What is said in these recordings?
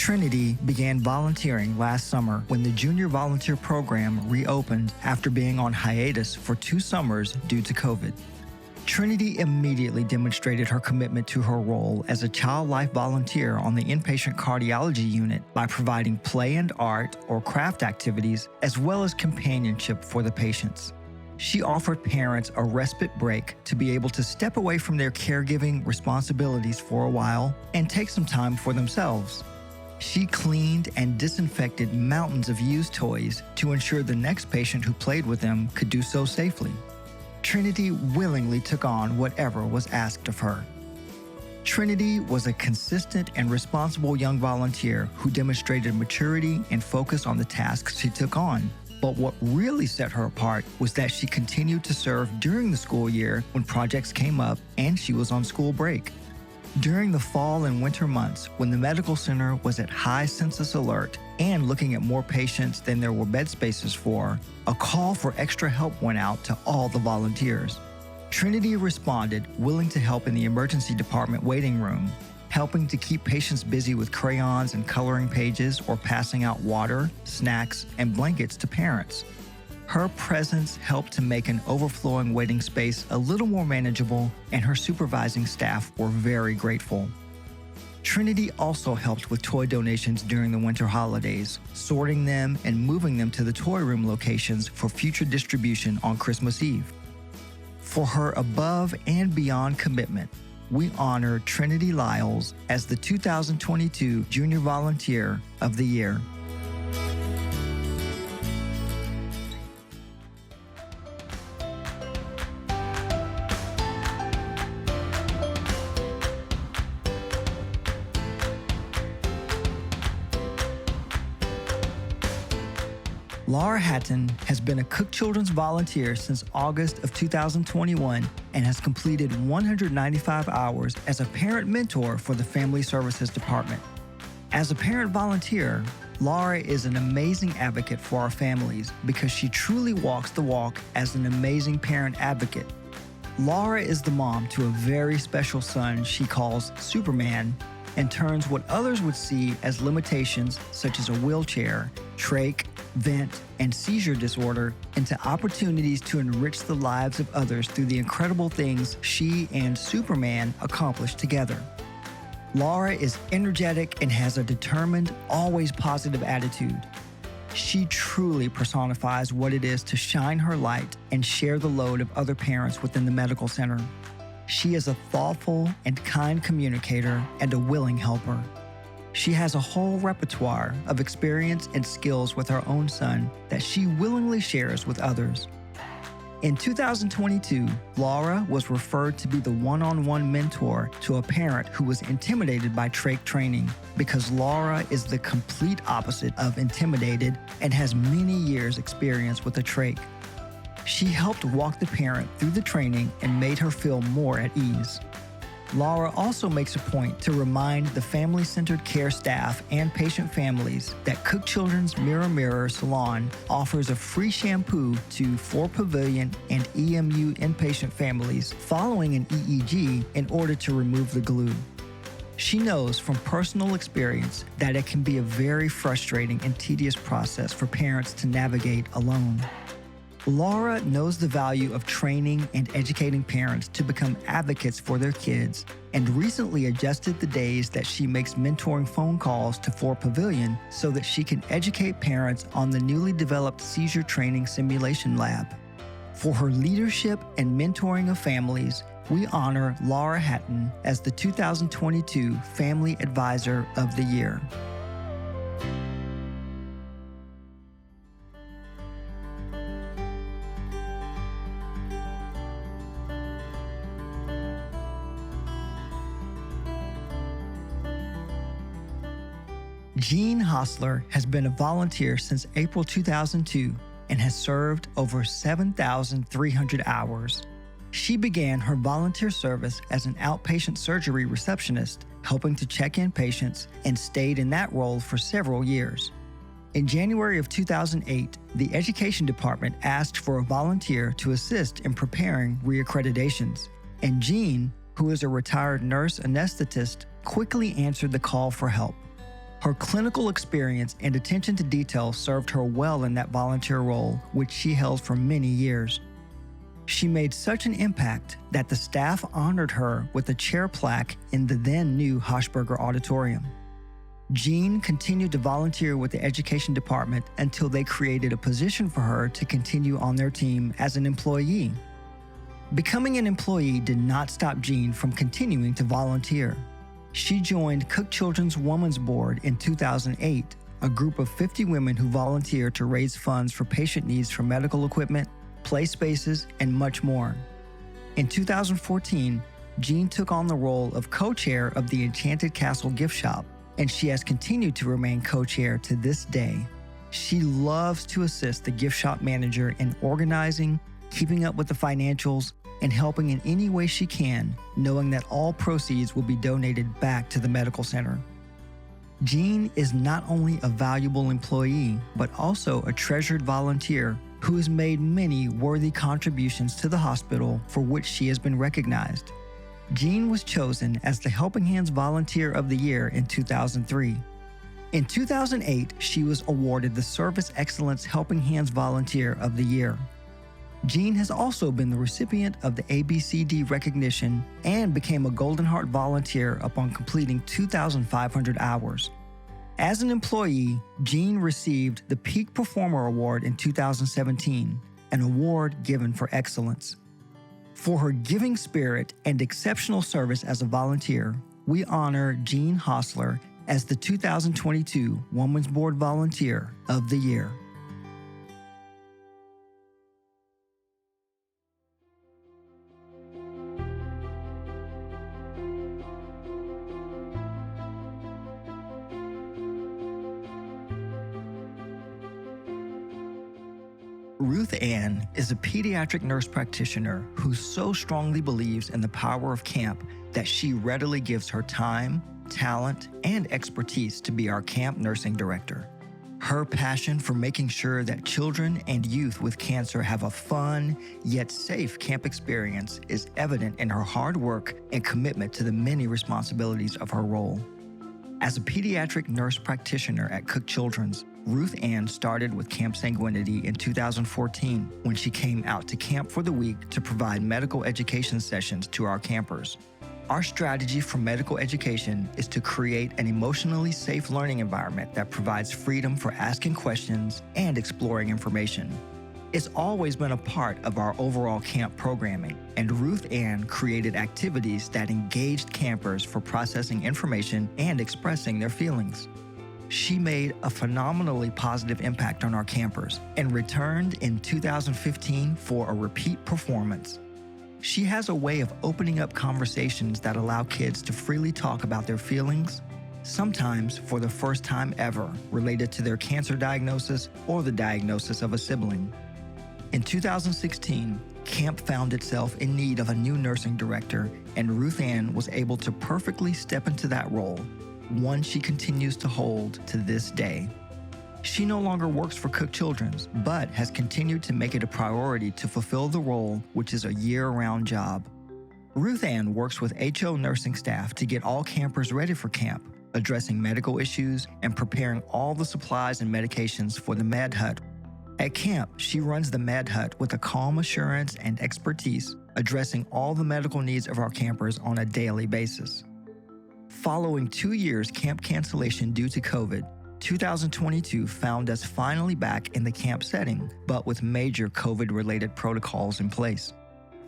Trinity began volunteering last summer when the Junior Volunteer Program reopened after being on hiatus for 2 summers due to COVID. Trinity immediately demonstrated her commitment to her role as a child life volunteer on the inpatient cardiology unit by providing play and art or craft activities as well as companionship for the patients. She offered parents a respite break to be able to step away from their caregiving responsibilities for a while and take some time for themselves. She cleaned and disinfected mountains of used toys to ensure the next patient who played with them could do so safely. Trinity willingly took on whatever was asked of her. Trinity was a consistent and responsible young volunteer who demonstrated maturity and focus on the tasks she took on. But what really set her apart was that she continued to serve during the school year when projects came up and she was on school break. During the fall and winter months, when the medical center was at high census alert and looking at more patients than there were bed spaces for, a call for extra help went out to all the volunteers. Trinity responded, willing to help in the emergency department waiting room, helping to keep patients busy with crayons and coloring pages or passing out water, snacks, and blankets to parents. Her presence helped to make an overflowing waiting space a little more manageable, and her supervising staff were very grateful. Trinity also helped with toy donations during the winter holidays, sorting them and moving them to the toy room locations for future distribution on Christmas Eve. For her above and beyond commitment, we honor Trinity Lyles as the 2022 Junior Volunteer of the Year. Laura Hatton has been a Cook Children's volunteer since August of 2021 and has completed 195 hours as a parent mentor for the Family Services Department. As a parent volunteer, Laura is an amazing advocate for our families because she truly walks the walk as an amazing parent advocate. Laura is the mom to a very special son she calls Superman and turns what others would see as limitations such as a wheelchair, trach, vent, and seizure disorder into opportunities to enrich the lives of others through the incredible things she and Superman accomplish together. Laura is energetic and has a determined, always positive attitude. She truly personifies what it is to shine her light and share the load of other parents within the medical center. She is a thoughtful and kind communicator and a willing helper. She has a whole repertoire of experience and skills with her own son that she willingly shares with others. In 2022, Laura was referred to be the one-on-one mentor to a parent who was intimidated by trach training because Laura is the complete opposite of intimidated and has many years' experience with a trach. She helped walk the parent through the training and made her feel more at ease. Laura also makes a point to remind the family-centered care staff and patient families that Cook Children's Mirror Mirror Salon offers a free shampoo to 4 Pavilion and EMU inpatient families following an EEG in order to remove the glue. She knows from personal experience that it can be a very frustrating and tedious process for parents to navigate alone. Laura knows the value of training and educating parents to become advocates for their kids and recently adjusted the days that she makes mentoring phone calls to 4 Pavilion so that she can educate parents on the newly developed seizure training simulation lab. For her leadership and mentoring of families, we honor Laura Hatton as the 2022 Family Advisor of the Year. Jean Hosler has been a volunteer since April 2002 and has served over 7,300 hours. She began her volunteer service as an outpatient surgery receptionist, helping to check in patients, and stayed in that role for several years. In January of 2008, the Education Department asked for a volunteer to assist in preparing reaccreditations, and Jean, who is a retired nurse anesthetist, quickly answered the call for help. Her clinical experience and attention to detail served her well in that volunteer role, which she held for many years. She made such an impact that the staff honored her with a chair plaque in the then new Hochberger Auditorium. Jean continued to volunteer with the education department until they created a position for her to continue on their team as an employee. Becoming an employee did not stop Jean from continuing to volunteer. She joined Cook Children's Women's Board in 2008, a group of 50 women who volunteer to raise funds for patient needs for medical equipment, play spaces, and much more. In 2014, Jean took on the role of co-chair of the Enchanted Castle gift shop, and she has continued to remain co-chair to this day. She loves to assist the gift shop manager in organizing, keeping up with the financials, and helping in any way she can, knowing that all proceeds will be donated back to the medical center. Jean is not only a valuable employee, but also a treasured volunteer who has made many worthy contributions to the hospital for which she has been recognized. Jean was chosen as the Helping Hands Volunteer of the Year in 2003. In 2008, she was awarded the Service Excellence Helping Hands Volunteer of the Year. Jean has also been the recipient of the ABCD recognition and became a Golden Heart volunteer upon completing 2,500 hours. As an employee, Jean received the Peak Performer Award in 2017, an award given for excellence. For her giving spirit and exceptional service as a volunteer, we honor Jean Hosler as the 2022 Women's Board Volunteer of the Year. Ruth Ann is a pediatric nurse practitioner who so strongly believes in the power of camp that she readily gives her time, talent, and expertise to be our camp nursing director. Her passion for making sure that children and youth with cancer have a fun yet safe camp experience is evident in her hard work and commitment to the many responsibilities of her role. As a pediatric nurse practitioner at Cook Children's, Ruth Ann started with Camp Sanguinity in 2014 when she came out to camp for the week to provide medical education sessions to our campers. Our strategy for medical education is to create an emotionally safe learning environment that provides freedom for asking questions and exploring information. It's always been a part of our overall camp programming, and Ruth Ann created activities that engaged campers for processing information and expressing their feelings. She made a phenomenally positive impact on our campers and returned in 2015 for a repeat performance. She has a way of opening up conversations that allow kids to freely talk about their feelings, sometimes for the first time ever, related to their cancer diagnosis or the diagnosis of a sibling. In 2016, camp found itself in need of a new nursing director, and Ruth Ann was able to perfectly step into that role, one she continues to hold to this day. She no longer works for Cook Children's, but has continued to make it a priority to fulfill the role, which is a year-round job. Ruth Ann works with HO nursing staff to get all campers ready for camp, addressing medical issues and preparing all the supplies and medications for the Med Hut. At camp, she runs the Med Hut with a calm assurance and expertise, addressing all the medical needs of our campers on a daily basis. Following 2 years camp cancellation due to COVID, 2022 found us finally back in the camp setting, but with major COVID-related protocols in place.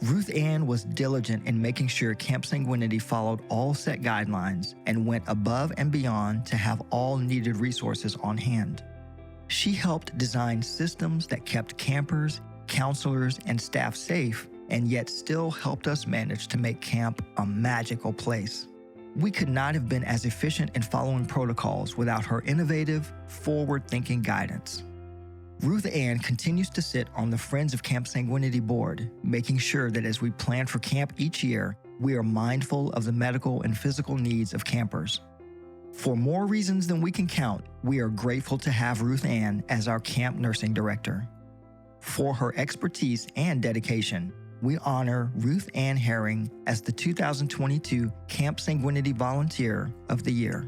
Ruth Ann was diligent in making sure Camp Sanguinity followed all set guidelines and went above and beyond to have all needed resources on hand. She helped design systems that kept campers, counselors, and staff safe, and yet still helped us manage to make camp a magical place. We could not have been as efficient in following protocols without her innovative, forward-thinking guidance. Ruth Ann continues to sit on the Friends of Camp Sanguinity board, making sure that as we plan for camp each year, we are mindful of the medical and physical needs of campers. For more reasons than we can count, we are grateful to have Ruth Ann as our camp nursing director. For her expertise and dedication, we honor Ruth Ann Herring as the 2022 Camp Sanguinity Volunteer of the Year.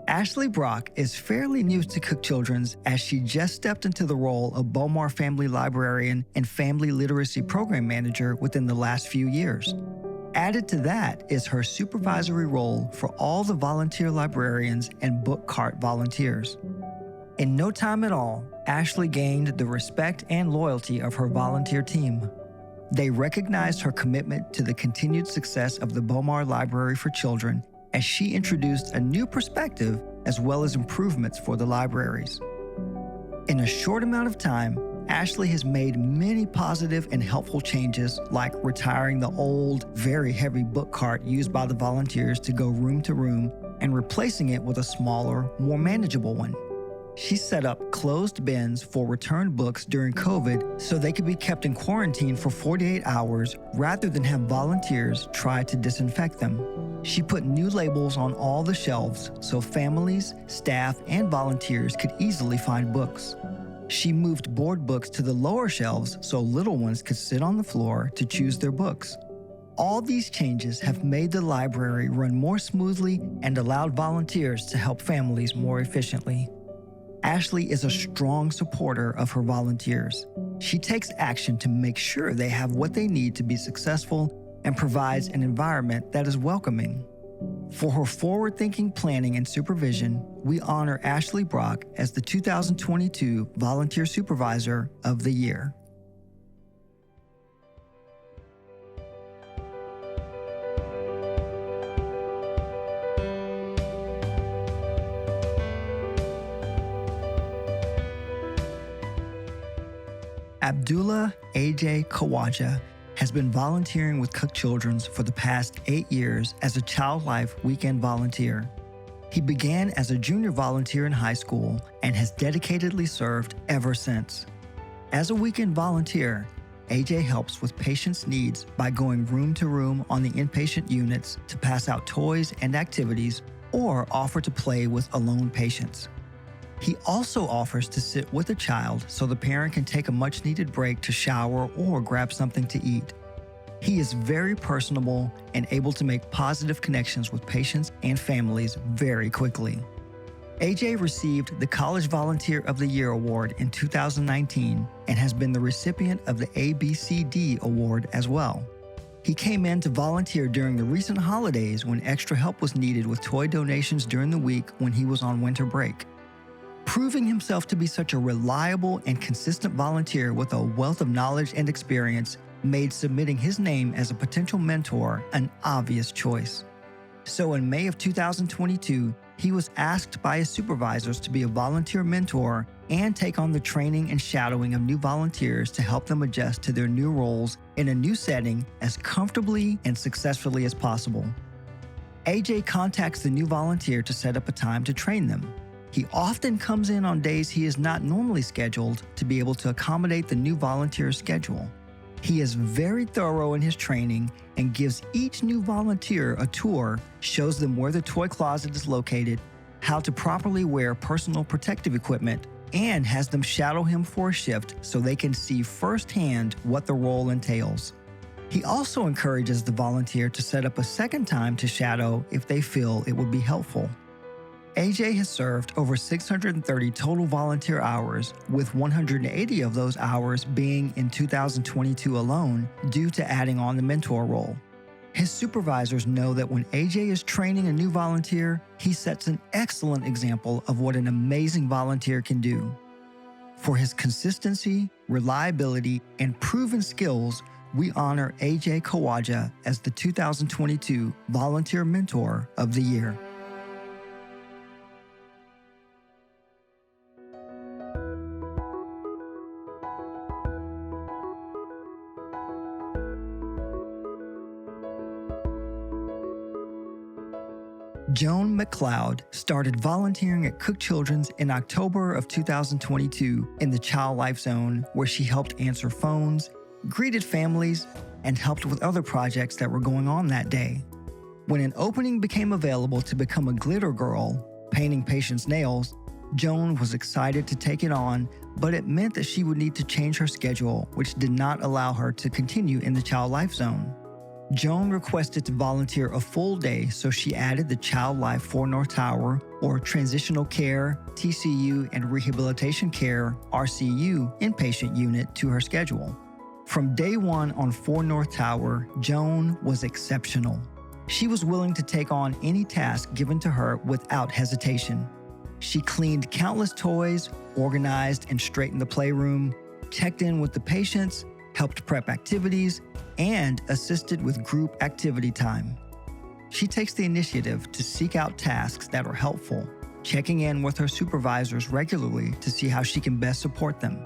Ashley Brock is fairly new to Cook Children's as she just stepped into the role of Beaumar Family Librarian and Family Literacy Program Manager within the last few years. Added to that is her supervisory role for all the volunteer librarians and book cart volunteers. In no time at all, Ashley gained the respect and loyalty of her volunteer team. They recognized her commitment to the continued success of the Beaumar Library for Children as she introduced a new perspective as well as improvements for the libraries. In a short amount of time, Ashley has made many positive and helpful changes, like retiring the old, very heavy book cart used by the volunteers to go room to room and replacing it with a smaller, more manageable one. She set up closed bins for returned books during COVID so they could be kept in quarantine for 48 hours rather than have volunteers try to disinfect them. She put new labels on all the shelves so families, staff, and volunteers could easily find books. She moved board books to the lower shelves so little ones could sit on the floor to choose their books. All these changes have made the library run more smoothly and allowed volunteers to help families more efficiently. Ashley is a strong supporter of her volunteers. She takes action to make sure they have what they need to be successful and provides an environment that is welcoming. For her forward-thinking planning and supervision, we honor Ashley Brock as the 2022 Volunteer Supervisor of the Year. Abdullah A.J. Khawaja has been volunteering with Cook Children's for the past 8 years as a Child Life weekend volunteer. He began as a junior volunteer in high school and has dedicatedly served ever since. As a weekend volunteer, AJ helps with patients' needs by going room to room on the inpatient units to pass out toys and activities or offer to play with alone patients. He also offers to sit with a child so the parent can take a much-needed break to shower or grab something to eat. He is very personable and able to make positive connections with patients and families very quickly. AJ received the College Volunteer of the Year Award in 2019 and has been the recipient of the ABCD Award as well. He came in to volunteer during the recent holidays when extra help was needed with toy donations during the week when he was on winter break. Proving himself to be such a reliable and consistent volunteer with a wealth of knowledge and experience made submitting his name as a potential mentor an obvious choice. So in May of 2022, he was asked by his supervisors to be a volunteer mentor and take on the training and shadowing of new volunteers to help them adjust to their new roles in a new setting as comfortably and successfully as possible. AJ contacts the new volunteer to set up a time to train them. He often comes in on days he is not normally scheduled to be able to accommodate the new volunteer's schedule. He is very thorough in his training and gives each new volunteer a tour, shows them where the toy closet is located, how to properly wear personal protective equipment, and has them shadow him for a shift so they can see firsthand what the role entails. He also encourages the volunteer to set up a second time to shadow if they feel it would be helpful. AJ has served over 630 total volunteer hours, with 180 of those hours being in 2022 alone due to adding on the mentor role. His supervisors know that when AJ is training a new volunteer, he sets an excellent example of what an amazing volunteer can do. For his consistency, reliability, and proven skills, we honor AJ Khawaja as the 2022 Volunteer Mentor of the Year. Joan McLeod started volunteering at Cook Children's in October of 2022 in the Child Life Zone, where she helped answer phones, greeted families, and helped with other projects that were going on that day. When an opening became available to become a glitter girl, painting patients' nails, Joan was excited to take it on, but it meant that she would need to change her schedule, which did not allow her to continue in the Child Life Zone. Joan requested to volunteer a full day, so she added the Child Life 4 North Tower, or Transitional Care, TCU, and Rehabilitation Care, RCU, inpatient unit to her schedule. From day one on 4 North Tower, Joan was exceptional. She was willing to take on any task given to her without hesitation. She cleaned countless toys, organized and straightened the playroom, checked in with the patients, helped prep activities, and assisted with group activity time. She takes the initiative to seek out tasks that are helpful, checking in with her supervisors regularly to see how she can best support them.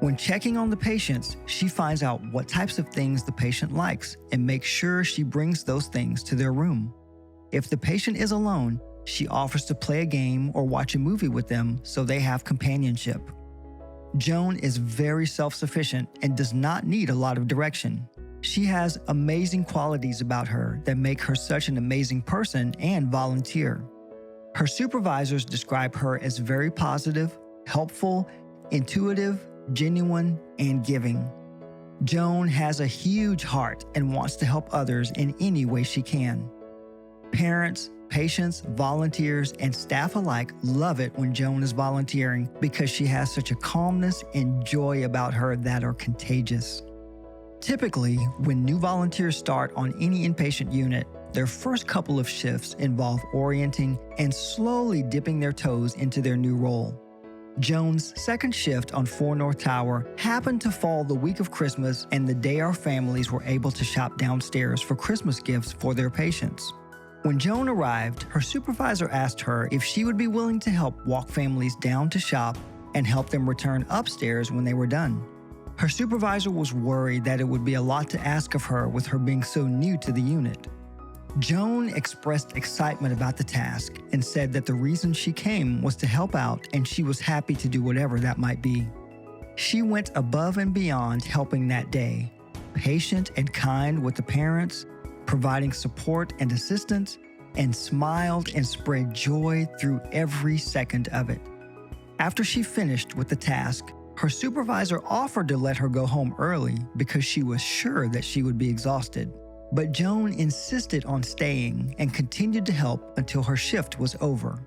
When checking on the patients, she finds out what types of things the patient likes and makes sure she brings those things to their room. If the patient is alone, she offers to play a game or watch a movie with them so they have companionship. Joan is very self-sufficient and does not need a lot of direction. She has amazing qualities about her that make her such an amazing person and volunteer. Her supervisors describe her as very positive, helpful, intuitive, genuine, and giving. Joan has a huge heart and wants to help others in any way she can. Parents, patients, volunteers, and staff alike love it when Joan is volunteering because she has such a calmness and joy about her that are contagious. Typically, when new volunteers start on any inpatient unit, their first couple of shifts involve orienting and slowly dipping their toes into their new role. Joan's second shift on 4 North Tower happened to fall the week of Christmas and the day our families were able to shop downstairs for Christmas gifts for their patients. When Joan arrived, her supervisor asked her if she would be willing to help walk families down to shop and help them return upstairs when they were done. Her supervisor was worried that it would be a lot to ask of her with her being so new to the unit. Joan expressed excitement about the task and said that the reason she came was to help out and she was happy to do whatever that might be. She went above and beyond helping that day, patient and kind with the parents, providing support and assistance, and smiled and spread joy through every second of it. After she finished with the task, her supervisor offered to let her go home early because she was sure that she would be exhausted. But Joan insisted on staying and continued to help until her shift was over.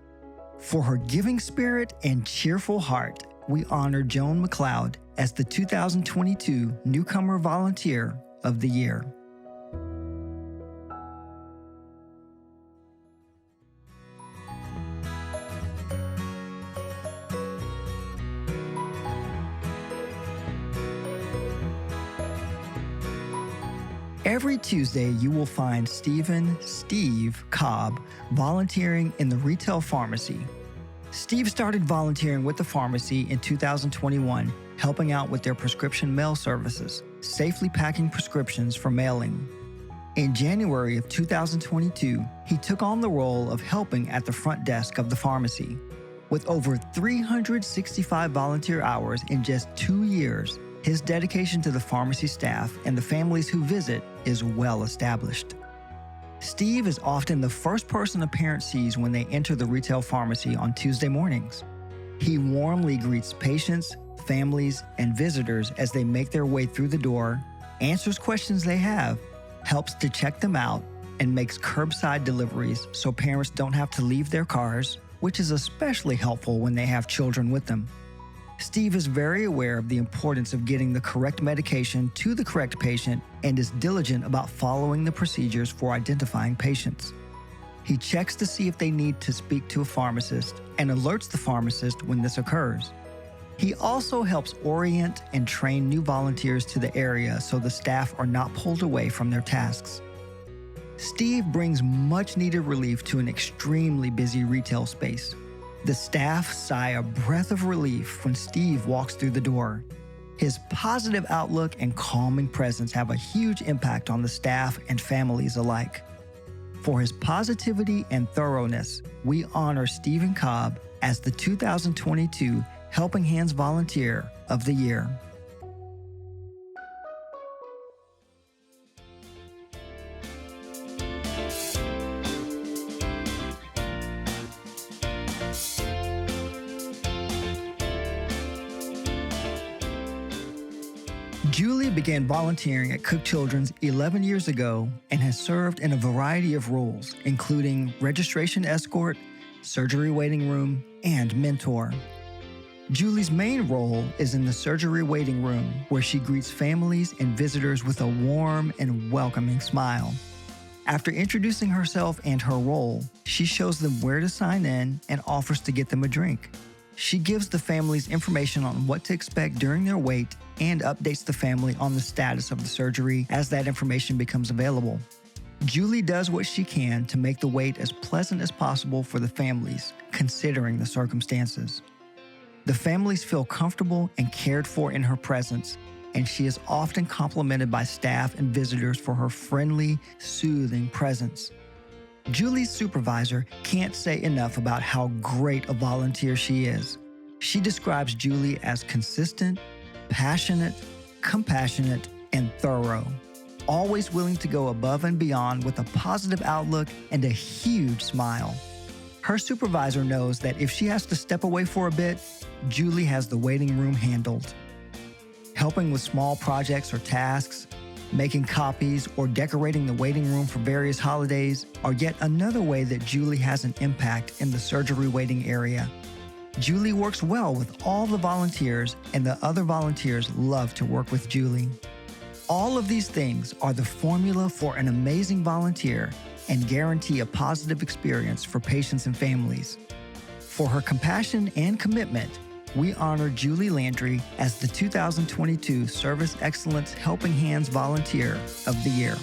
For her giving spirit and cheerful heart, we honor Joan McLeod as the 2022 Newcomer Volunteer of the Year. Every Tuesday, you will find Steve Cobb volunteering in the retail pharmacy. Steve started volunteering with the pharmacy in 2021, helping out with their prescription mail services, safely packing prescriptions for mailing. In January of 2022, he took on the role of helping at the front desk of the pharmacy. With over 365 volunteer hours in just 2 years, his dedication to the pharmacy staff and the families who visit is well established. Steve is often the first person a parent sees when they enter the retail pharmacy on Tuesday mornings. He warmly greets patients, families, and visitors as they make their way through the door, answers questions they have, helps to check them out, and makes curbside deliveries so parents don't have to leave their cars, which is especially helpful when they have children with them. Steve is very aware of the importance of getting the correct medication to the correct patient and is diligent about following the procedures for identifying patients. He checks to see if they need to speak to a pharmacist and alerts the pharmacist when this occurs. He also helps orient and train new volunteers to the area so the staff are not pulled away from their tasks. Steve brings much-needed relief to an extremely busy retail space. The staff sigh a breath of relief when Steve walks through the door. His positive outlook and calming presence have a huge impact on the staff and families alike. For his positivity and thoroughness, we honor Stephen Cobb as the 2022 Helping Hands Volunteer of the Year. Julie began volunteering at Cook Children's 11 years ago and has served in a variety of roles, including registration escort, surgery waiting room, and mentor. Julie's main role is in the surgery waiting room, where she greets families and visitors with a warm and welcoming smile. After introducing herself and her role, she shows them where to sign in and offers to get them a drink. She gives the families information on what to expect during their wait and updates the family on the status of the surgery as that information becomes available. Julie does what she can to make the wait as pleasant as possible for the families, considering the circumstances. The families feel comfortable and cared for in her presence, and she is often complimented by staff and visitors for her friendly, soothing presence. Julie's supervisor can't say enough about how great a volunteer she is. She describes Julie as consistent, passionate, compassionate, and thorough, always willing to go above and beyond with a positive outlook and a huge smile. Her supervisor knows that if she has to step away for a bit, Julie has the waiting room handled. Helping with small projects or tasks, making copies, or decorating the waiting room for various holidays are yet another way that Julie has an impact in the surgery waiting area. Julie works well with all the volunteers, and the other volunteers love to work with Julie. All of these things are the formula for an amazing volunteer and guarantee a positive experience for patients and families. For her compassion and commitment, we honor Julie Landry as the 2022 Service Excellence Helping Hands Volunteer of the Year.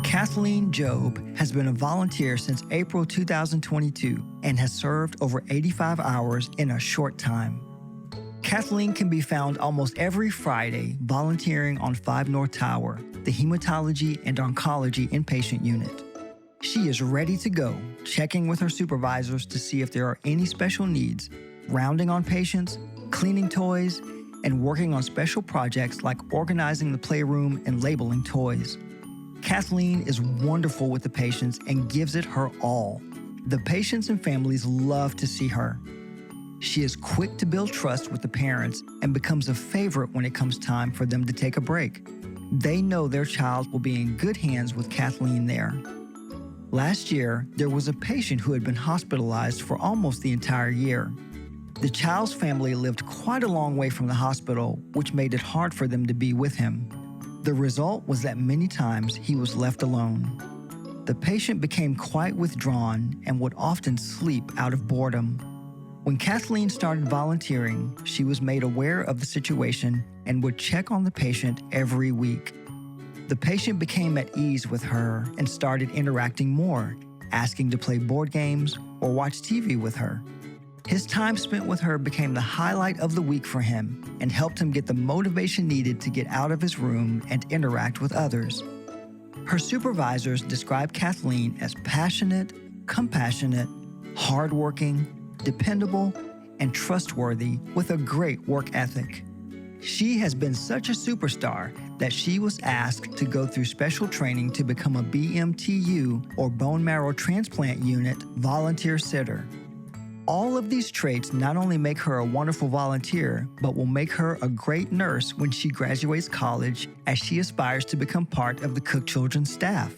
Kathleen Job has been a volunteer since April 2022 and has served over 85 hours in a short time. Kathleen can be found almost every Friday volunteering on 5 North Tower, the Hematology and Oncology Inpatient Unit. She is ready to go, checking with her supervisors to see if there are any special needs, rounding on patients, cleaning toys, and working on special projects like organizing the playroom and labeling toys. Kathleen is wonderful with the patients and gives it her all. The patients and families love to see her. She is quick to build trust with the parents and becomes a favorite when it comes time for them to take a break. They know their child will be in good hands with Kathleen there. Last year, there was a patient who had been hospitalized for almost the entire year. The child's family lived quite a long way from the hospital, which made it hard for them to be with him. The result was that many times he was left alone. The patient became quite withdrawn and would often sleep out of boredom. When Kathleen started volunteering, she was made aware of the situation and would check on the patient every week. The patient became at ease with her and started interacting more, asking to play board games or watch TV with her. His time spent with her became the highlight of the week for him and helped him get the motivation needed to get out of his room and interact with others. Her supervisors describe Kathleen as passionate, compassionate, hardworking, dependable, and trustworthy with a great work ethic. She has been such a superstar that she was asked to go through special training to become a BMTU, or bone marrow transplant unit, volunteer sitter. All of these traits not only make her a wonderful volunteer, but will make her a great nurse when she graduates college, as she aspires to become part of the Cook Children's staff.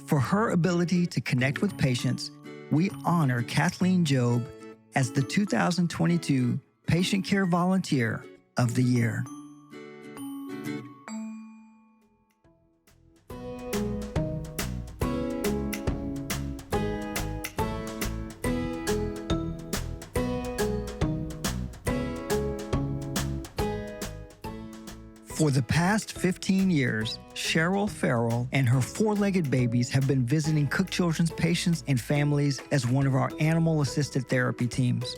For her ability to connect with patients, we honor Kathleen Job as the 2022 Patient Care Volunteer of the Year. For the past 15 years, Cheryl Farrell and her 4-legged babies have been visiting Cook Children's patients and families as one of our animal-assisted therapy teams.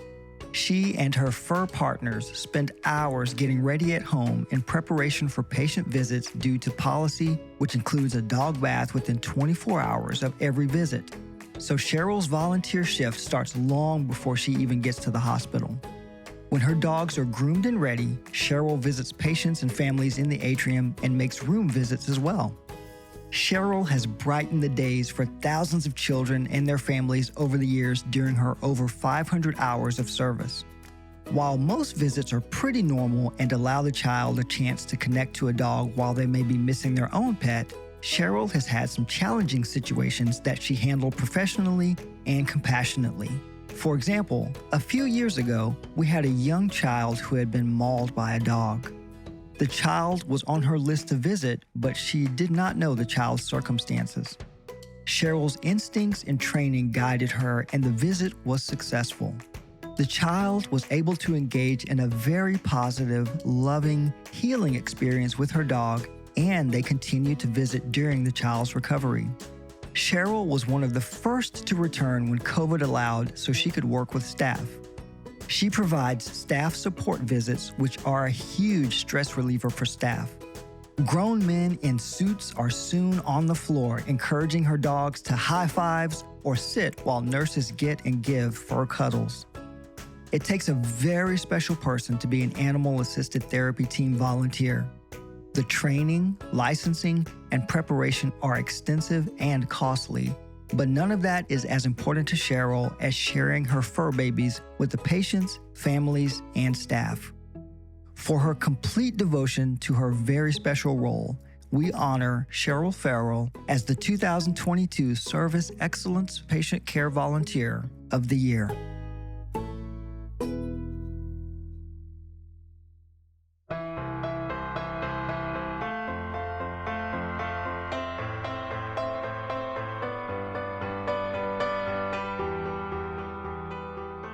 She and her fur partners spend hours getting ready at home in preparation for patient visits due to policy, which includes a dog bath within 24 hours of every visit. So Cheryl's volunteer shift starts long before she even gets to the hospital. When her dogs are groomed and ready, Cheryl visits patients and families in the atrium and makes room visits as well. Cheryl has brightened the days for thousands of children and their families over the years during her over 500 hours of service. While most visits are pretty normal and allow the child a chance to connect to a dog while they may be missing their own pet, Cheryl has had some challenging situations that she handled professionally and compassionately. For example, a few years ago, we had a young child who had been mauled by a dog. The child was on her list to visit, but she did not know the child's circumstances. Cheryl's instincts and training guided her, and the visit was successful. The child was able to engage in a very positive, loving, healing experience with her dog, and they continued to visit during the child's recovery. Cheryl was one of the first to return when COVID allowed so she could work with staff. She provides staff support visits, which are a huge stress reliever for staff. Grown men in suits are soon on the floor, encouraging her dogs to high fives or sit while nurses get and give fur cuddles. It takes a very special person to be an animal-assisted therapy team volunteer. The training, licensing, and preparation are extensive and costly, but none of that is as important to Cheryl as sharing her fur babies with the patients, families, and staff. For her complete devotion to her very special role, we honor Cheryl Farrell as the 2022 Service Excellence Patient Care Volunteer of the Year.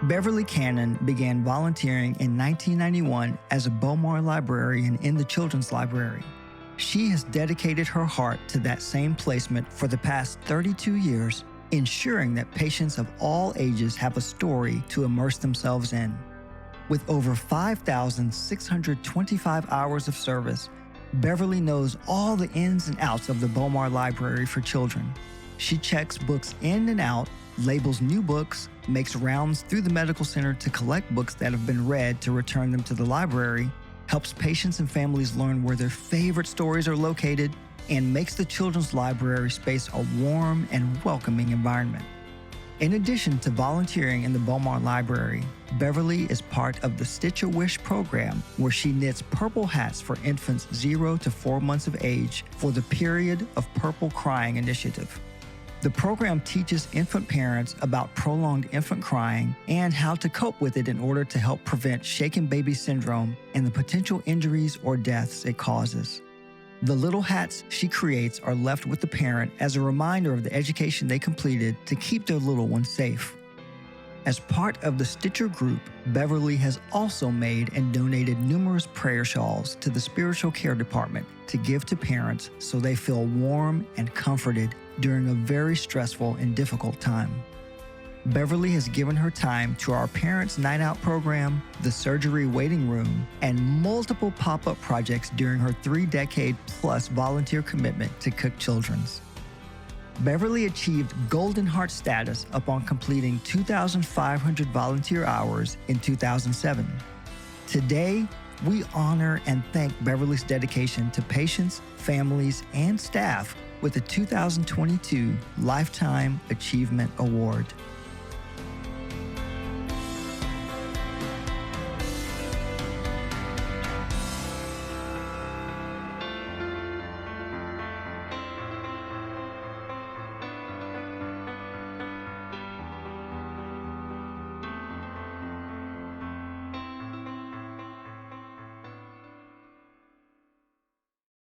Beverly Cannon began volunteering in 1991 as a Beaumont librarian in the Children's Library. She has dedicated her heart to that same placement for the past 32 years, ensuring that patients of all ages have a story to immerse themselves in. With over 5,625 hours of service, Beverly knows all the ins and outs of the Beaumont Library for children. She checks books in and out, labels new books, makes rounds through the medical center to collect books that have been read to return them to the library, helps patients and families learn where their favorite stories are located, and makes the Children's Library space a warm and welcoming environment. In addition to volunteering in the Beaumont Library, Beverly is part of the Stitch a Wish program, where she knits purple hats for infants 0 to 4 months of age for the Period of Purple Crying initiative. The program teaches infant parents about prolonged infant crying and how to cope with it in order to help prevent shaken baby syndrome and the potential injuries or deaths it causes. The little hats she creates are left with the parent as a reminder of the education they completed to keep their little one safe. As part of the Stitcher group, Beverly has also made and donated numerous prayer shawls to the spiritual care department to give to parents so they feel warm and comforted during a very stressful and difficult time. Beverly has given her time to our Parents Night Out program, the surgery waiting room, and multiple pop-up projects during her 3-decade-plus volunteer commitment to Cook Children's. Beverly achieved Golden Heart status upon completing 2,500 volunteer hours in 2007. Today, we honor and thank Beverly's dedication to patients, families, and staff with the 2022 Lifetime Achievement Award.